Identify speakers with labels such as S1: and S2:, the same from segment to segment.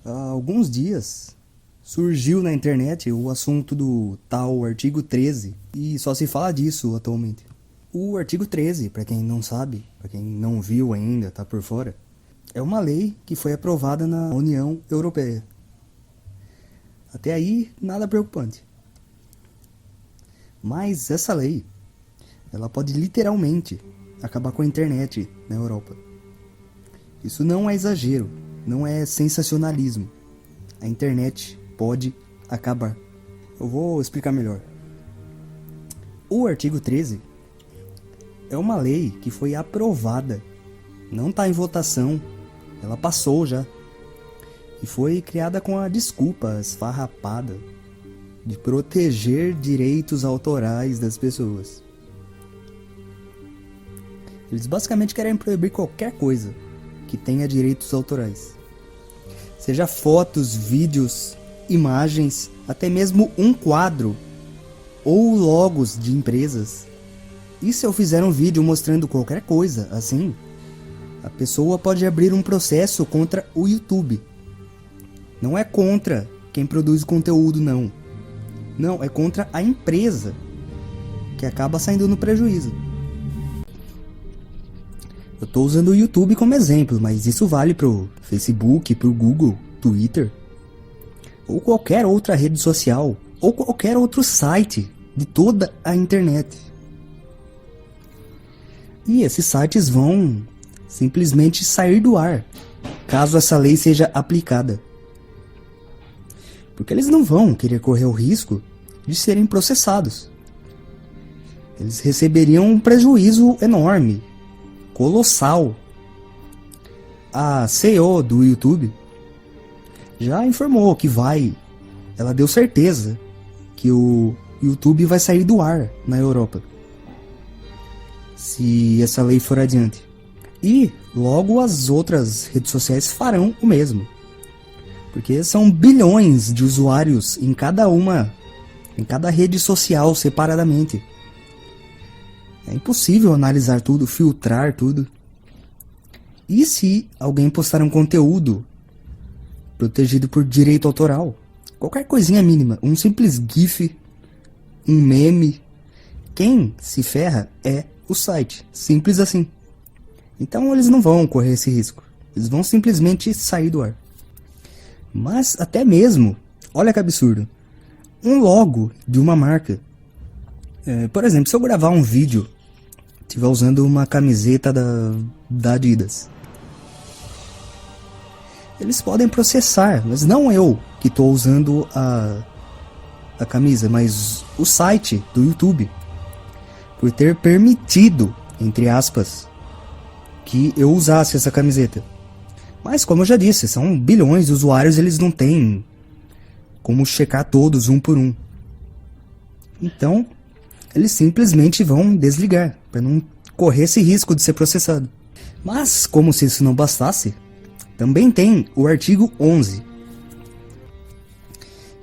S1: Há alguns dias surgiu na internet o assunto do tal artigo 13 e só se fala disso atualmente. O artigo 13, para quem não sabe, para quem não viu ainda, tá por fora, é uma lei que foi aprovada na União Europeia. Até aí, nada preocupante. Mas essa lei, ela pode literalmente acabar com a internet na Europa. Isso não é exagero, não é sensacionalismo. A internet pode acabar. Eu vou explicar melhor. O artigo 13 é uma lei que foi aprovada, não está em votação, ela passou já. E foi criada com a desculpa esfarrapada de proteger direitos autorais das pessoas. Eles basicamente querem proibir qualquer coisa que tenha direitos autorais. Seja fotos, vídeos, imagens, até mesmo um quadro ou logos de empresas. E se eu fizer um vídeo mostrando qualquer coisa assim, a pessoa pode abrir um processo contra o YouTube. Não é contra quem produz conteúdo, não. Não, é contra a empresa, que acaba saindo no prejuízo. Eu estou usando o YouTube como exemplo, mas isso vale pro Facebook, pro Google, Twitter, ou qualquer outra rede social, ou qualquer outro site de toda a internet. E esses sites vão simplesmente sair do ar, caso essa lei seja aplicada. Porque eles não vão querer correr o risco de serem processados. Eles receberiam um prejuízo enorme, colossal. A CEO do YouTube já informou que ela deu certeza que o YouTube vai sair do ar na Europa, se essa lei for adiante. E logo as outras redes sociais farão o mesmo. Porque são bilhões de usuários em cada rede social separadamente. É impossível analisar tudo, filtrar tudo. E se alguém postar um conteúdo protegido por direito autoral? Qualquer coisinha mínima, um simples GIF, um meme, quem se ferra é o site. Simples assim. Então eles não vão correr esse risco. Eles vão simplesmente sair do ar. Mas até mesmo, olha que absurdo, um logo de uma marca. Por exemplo, se eu gravar um vídeo, estiver usando uma camiseta da Adidas, eles podem processar, mas não eu que estou usando a camisa, mas o site do YouTube, por ter permitido, entre aspas, que eu usasse essa camiseta. Mas, como eu já disse, são bilhões de usuários, eles não têm como checar todos um por um. Então, eles simplesmente vão desligar, para não correr esse risco de ser processado. Mas, como se isso não bastasse, também tem o artigo 11,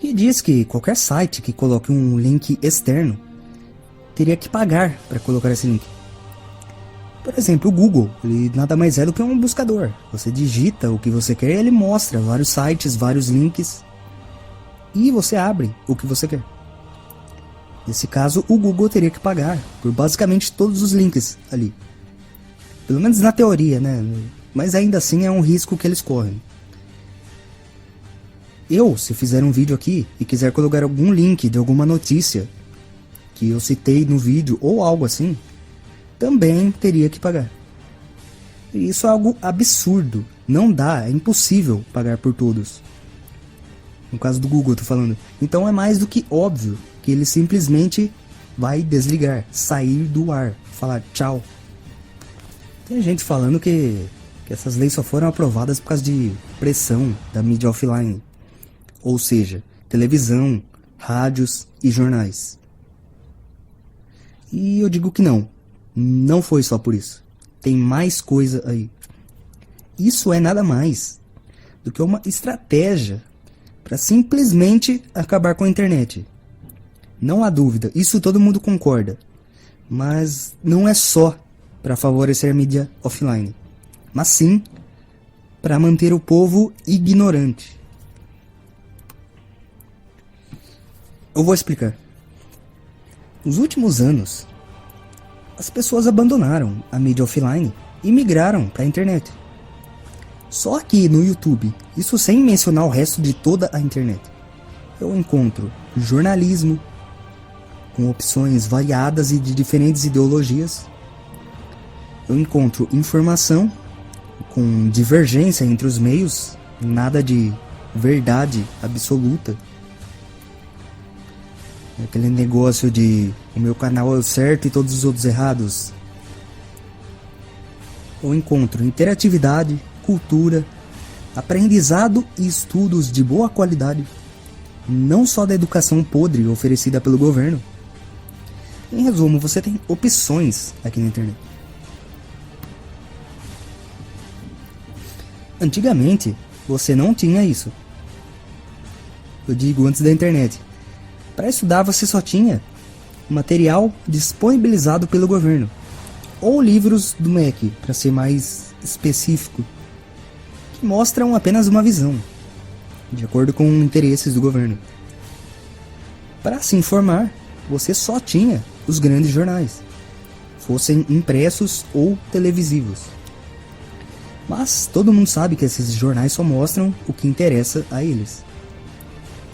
S1: que diz que qualquer site que coloque um link externo teria que pagar para colocar esse link. Por exemplo, o Google, ele nada mais é do que um buscador. Você digita o que você quer e ele mostra vários sites, vários links. E você abre o que você quer. Nesse caso, o Google teria que pagar por basicamente todos os links ali. Pelo menos na teoria, né? Mas ainda assim é um risco que eles correm. Se fizer um vídeo aqui e quiser colocar algum link de alguma notícia que eu citei no vídeo ou algo assim, também teria que pagar. E isso é algo absurdo. Não dá, é impossível pagar por todos. No caso do Google, eu tô falando. Então é mais do que óbvio que ele simplesmente vai desligar, sair do ar, falar tchau. Tem gente falando que essas leis só foram aprovadas por causa de pressão da mídia offline. Ou seja, televisão, rádios e jornais. E eu digo que não. Não foi só por isso. Tem mais coisa aí. Isso é nada mais do que uma estratégia para simplesmente acabar com a internet. Não há dúvida, isso todo mundo concorda. Mas não é só para favorecer a mídia offline, mas sim para manter o povo ignorante. Eu vou explicar. Nos últimos anos, as pessoas abandonaram a mídia offline e migraram para a internet. Só aqui no YouTube, isso sem mencionar o resto de toda a internet, eu encontro jornalismo com opções variadas e de diferentes ideologias. Eu encontro informação com divergência entre os meios, nada de verdade absoluta. Aquele negócio de o meu canal é o certo e todos os outros errados. Eu encontro interatividade, cultura, aprendizado e estudos de boa qualidade, não só da educação podre oferecida pelo governo. Em resumo, você tem opções aqui na internet. Antigamente, você não tinha isso. Eu digo antes da internet. Para estudar, você só tinha material disponibilizado pelo governo, ou livros do MEC, para ser mais específico, que mostram apenas uma visão, de acordo com interesses do governo. Para se informar, você só tinha os grandes jornais, fossem impressos ou televisivos. Mas todo mundo sabe que esses jornais só mostram o que interessa a eles.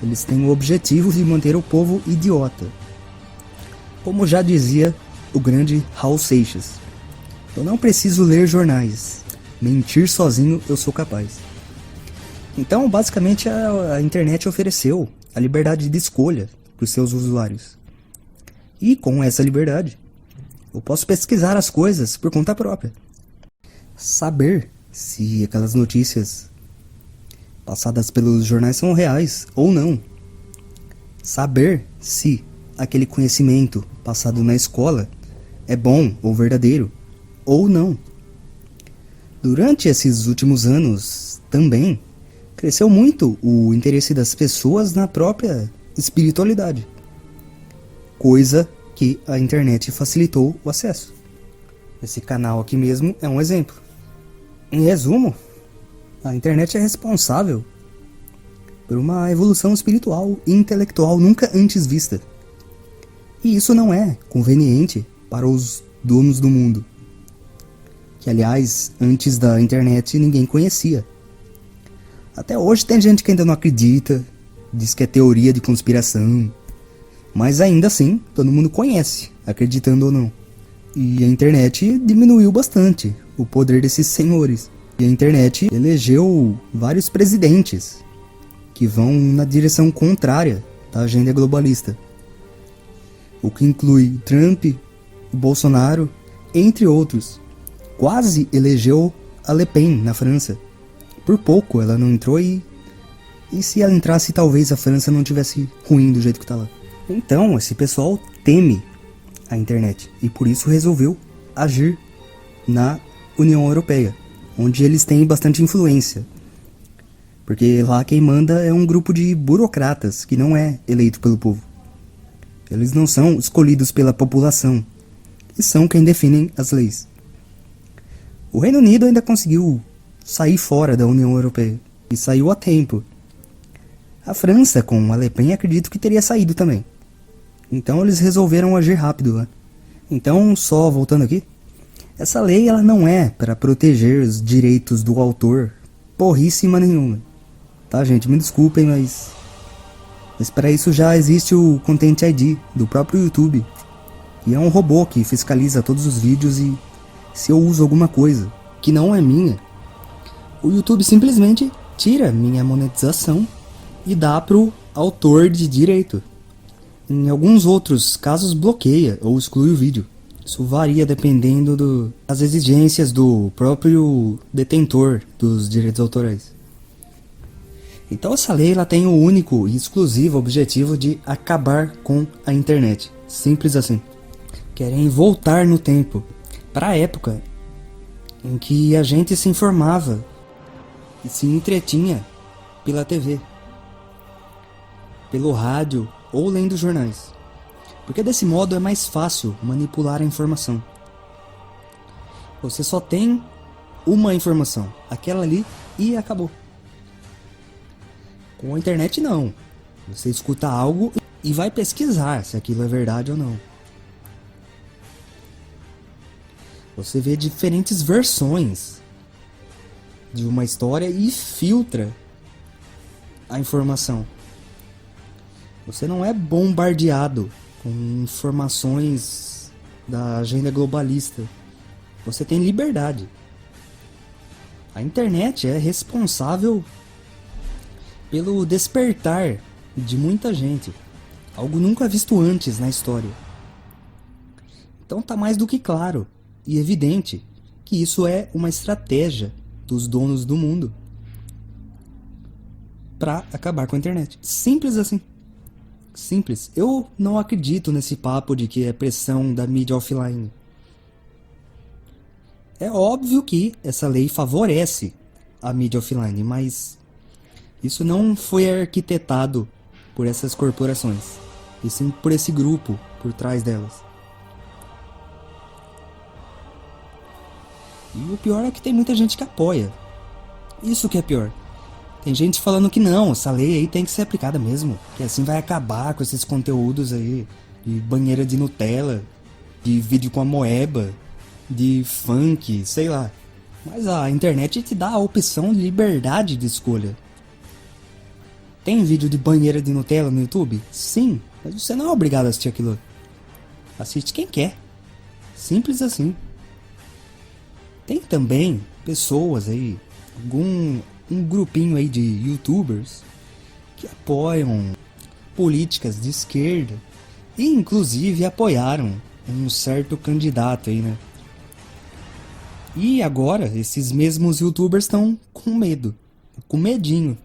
S1: Eles têm o objetivo de manter o povo idiota. Como já dizia o grande Raul Seixas, eu não preciso ler jornais, mentir sozinho eu sou capaz. Então, basicamente, a internet ofereceu a liberdade de escolha para os seus usuários. E com essa liberdade, eu posso pesquisar as coisas por conta própria. Saber se aquelas notícias passadas pelos jornais são reais ou não. Saber se aquele conhecimento passado na escola é bom ou verdadeiro ou não. Durante esses últimos anos também cresceu muito o interesse das pessoas na própria espiritualidade, coisa que a internet facilitou o acesso. Esse canal aqui mesmo é um exemplo. Em resumo, a internet é responsável por uma evolução espiritual e intelectual nunca antes vista. E isso não é conveniente para os donos do mundo, que aliás, antes da internet ninguém conhecia. Até hoje tem gente que ainda não acredita, diz que é teoria de conspiração, mas ainda assim todo mundo conhece, acreditando ou não. E a internet diminuiu bastante o poder desses senhores. E a internet elegeu vários presidentes que vão na direção contrária da agenda globalista, o que inclui Trump, Bolsonaro, entre outros. Quase elegeu a Le Pen na França. Por pouco ela não entrou e se ela entrasse talvez a França não tivesse ruim do jeito que está lá. Então esse pessoal teme a internet e por isso resolveu agir na União Europeia, onde eles têm bastante influência. Porque lá quem manda é um grupo de burocratas que não é eleito pelo povo. Eles não são escolhidos pela população, e são quem definem as leis. O Reino Unido ainda conseguiu sair fora da União Europeia, e saiu a tempo. A França, com a Le Pen, acredito que teria saído também. Então eles resolveram agir rápido lá. Então, só voltando aqui, essa lei ela não é para proteger os direitos do autor porríssima nenhuma. Tá, gente? Me desculpem, mas para isso já existe o Content ID do próprio YouTube. E é um robô que fiscaliza todos os vídeos e se eu uso alguma coisa que não é minha, o YouTube simplesmente tira minha monetização e dá pro autor de direito. Em alguns outros casos bloqueia ou exclui o vídeo. Isso varia dependendo das exigências do próprio detentor dos direitos autorais. Então essa lei ela tem o único e exclusivo objetivo de acabar com a internet. Simples assim. Querem voltar no tempo, para a época em que a gente se informava e se entretinha pela TV, pelo rádio ou lendo jornais. Porque desse modo é mais fácil manipular a informação. Você só tem uma informação, aquela ali, e acabou. Com a internet não. Você escuta algo e vai pesquisar se aquilo é verdade ou não. Você vê diferentes versões de uma história e filtra a informação. Você não é bombardeado com informações da agenda globalista. Você tem liberdade. A internet é responsável pelo despertar de muita gente. Algo nunca visto antes na história. Então tá mais do que claro e evidente que isso é uma estratégia dos donos do mundo para acabar com a internet. Simples assim. Simples. Eu não acredito nesse papo de que é pressão da mídia offline. É óbvio que essa lei favorece a mídia offline, mas isso não foi arquitetado por essas corporações, e sim por esse grupo por trás delas. E o pior é que tem muita gente que apoia. Isso que é pior. Tem gente falando que não, essa lei aí tem que ser aplicada mesmo, que assim vai acabar com esses conteúdos aí de banheira de Nutella, de vídeo com a moeba, de funk, sei lá. Mas a internet te dá a opção de liberdade de escolha. Tem vídeo de banheira de Nutella no YouTube? Sim, mas você não é obrigado a assistir aquilo. Assiste quem quer. Simples assim. Tem também pessoas aí, um grupinho aí de youtubers que apoiam políticas de esquerda e inclusive apoiaram um certo candidato aí, né? E agora esses mesmos youtubers estão com medo, com medinho.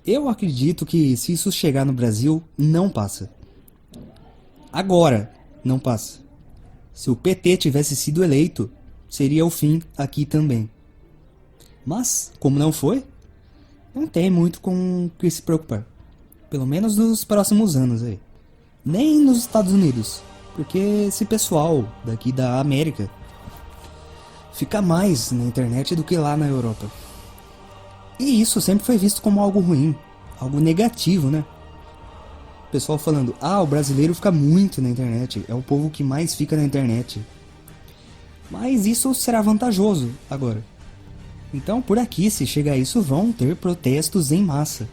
S1: Eu acredito que se isso chegar no Brasil, não passa. Agora, não passa. Se o PT tivesse sido eleito, seria o fim aqui também. Mas, como não foi, não tem muito com o que se preocupar. Pelo menos nos próximos anos aí. Nem nos Estados Unidos. Porque esse pessoal daqui da América fica mais na internet do que lá na Europa. E isso sempre foi visto como algo ruim, algo negativo, né? O pessoal falando, o brasileiro fica muito na internet, é o povo que mais fica na internet. Mas isso será vantajoso agora. Então, por aqui, se chegar a isso, vão ter protestos em massa.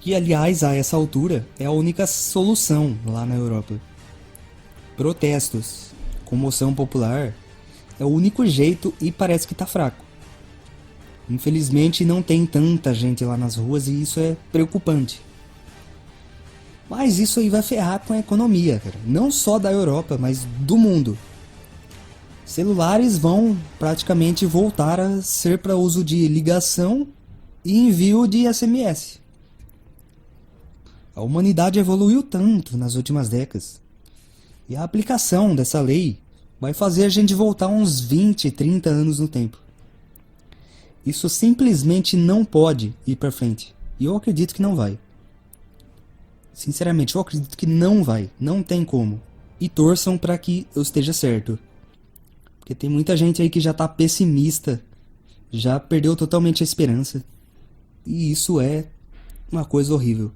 S1: Que, aliás, a essa altura, é a única solução lá na Europa. Protestos, comoção popular, é o único jeito e parece que tá fraco. Infelizmente, não tem tanta gente lá nas ruas e isso é preocupante. Mas isso aí vai ferrar com a economia, cara. Não só da Europa, mas do mundo. Celulares vão praticamente voltar a ser para uso de ligação e envio de SMS. A humanidade evoluiu tanto nas últimas décadas. E a aplicação dessa lei vai fazer a gente voltar uns 20, 30 anos no tempo. Isso simplesmente não pode ir para frente. E eu acredito que não vai. Sinceramente, eu acredito que não vai. Não tem como. E torçam para que eu esteja certo. Porque tem muita gente aí que já tá pessimista. Já perdeu totalmente a esperança. E isso é uma coisa horrível.